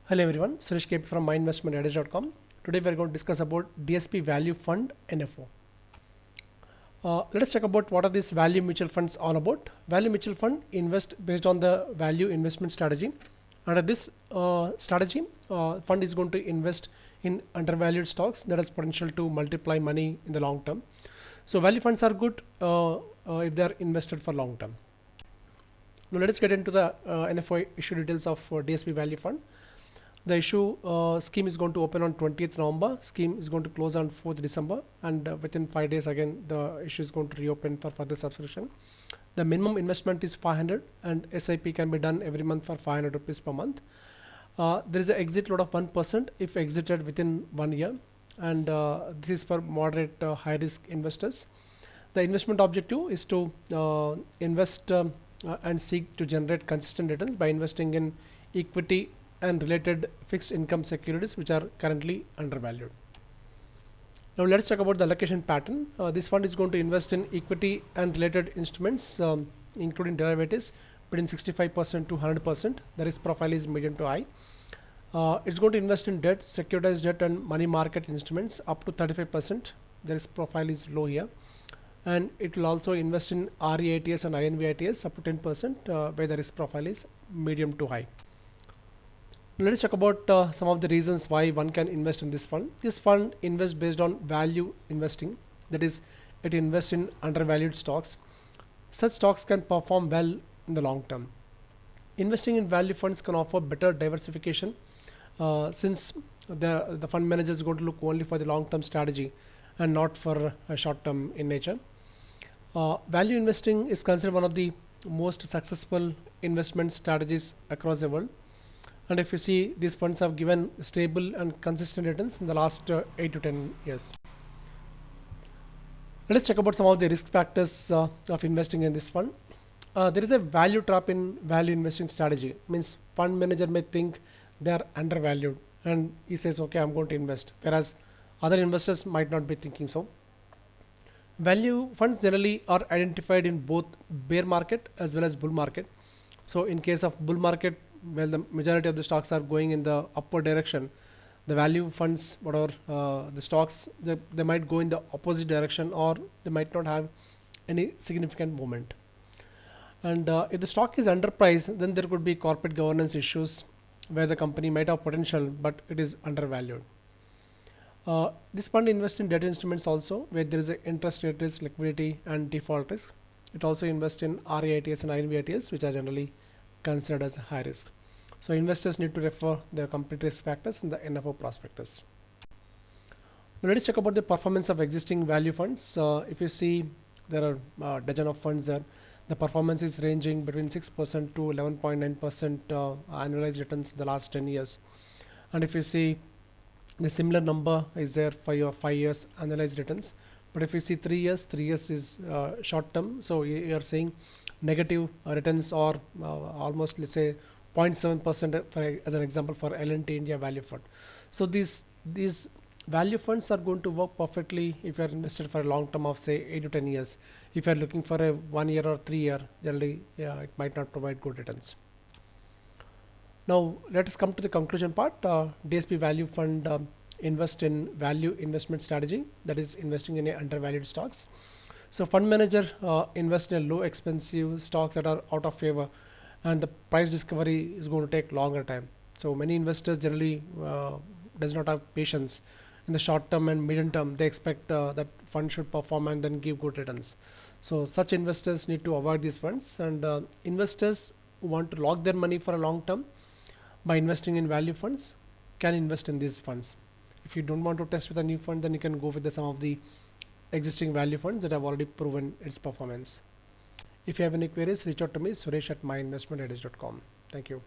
Hello everyone, Suresh KP from myinvestmentedge.com. Today we are going to discuss about DSP Value Fund NFO. Let us talk about what are these value mutual funds all about. Value mutual fund invest based on the value investment strategy. Under this strategy, fund is going to invest in undervalued stocks that has potential to multiply money in the long term. So value funds are good if they are invested for long term. Now let us get into the NFO issue details of DSP Value Fund. The issue scheme is going to open on 20th November. Scheme is going to close on 4th December, and within 5 days again the issue is going to reopen for further subscription. The minimum investment is 500 and SIP can be done every month for 500 rupees per month. There is an exit load of 1% if exited within 1 year, and this is for moderate high risk investors. The investment objective is to invest and seek to generate consistent returns by investing in equity and related fixed income securities which are currently undervalued. Now let's talk about the allocation pattern. This fund is going to invest in equity and related instruments including derivatives between 65% to 100%. The risk profile is medium to high. It's going to invest in debt, securitized debt and money market instruments up to 35%. The risk profile is low here. And it will also invest in REITs and INVITs up to 10% where the risk profile is medium to high. Let us talk about some of the reasons why one can invest in this fund. This fund invests based on value investing, that is, it invests in undervalued stocks. Such stocks can perform well in the long term. Investing in value funds can offer better diversification since the fund manager is going to look only for the long term strategy and not for a short term in nature. Value investing is considered one of the most successful investment strategies across the world. And if you see, these funds have given stable and consistent returns in the last 8 to 10 years. Let us check about some of the risk factors of investing in this fund. There is a value trap in value investing strategy. Means fund manager may think they are undervalued and he says, okay, I'm going to invest. Whereas other investors might not be thinking so. Value funds generally are identified in both bear market as well as bull market. So in case of bull market, well, the majority of the stocks are going in the upward direction. The value funds, whatever the stocks, they might go in the opposite direction or they might not have any significant movement. And if the stock is underpriced, then there could be corporate governance issues where the company might have potential but it is undervalued. This fund invests in debt instruments also where there is an interest rate risk, liquidity and default risk. It also invests in REITs and INVITs which are generally considered as high risk. So investors need to refer their complete risk factors in the NFO prospectus. Now let us check about the performance of existing value funds. If you see, there are a dozen of funds there. The performance is ranging between 6% to 11.9% annualized returns in the last 10 years. And if you see, the similar number is there for your 5 years annualized returns. But if you see 3 years is short term. So you are saying negative returns or almost, let's say, 0.7% as an example for L&T India value fund. So these value funds are going to work perfectly if you are invested for a long term of say 8 to 10 years. If you are looking for a 1 year or 3 year, generally it might not provide good returns. Now let us come to the conclusion part. DSP Value Fund invest in value investment strategy, that is investing in undervalued stocks. So fund manager invest in low expensive stocks that are out of favor, and the price discovery is going to take longer time. So many investors generally does not have patience in the short term and medium term. They expect that fund should perform and then give good returns. So such investors need to avoid these funds, and investors who want to lock their money for a long term by investing in value funds can invest in these funds. If you don't want to test with a new fund, then you can go with some of the existing value funds that have already proven its performance. If you have any queries, reach out to me, Suresh at myinvestmentedge.com. Thank you.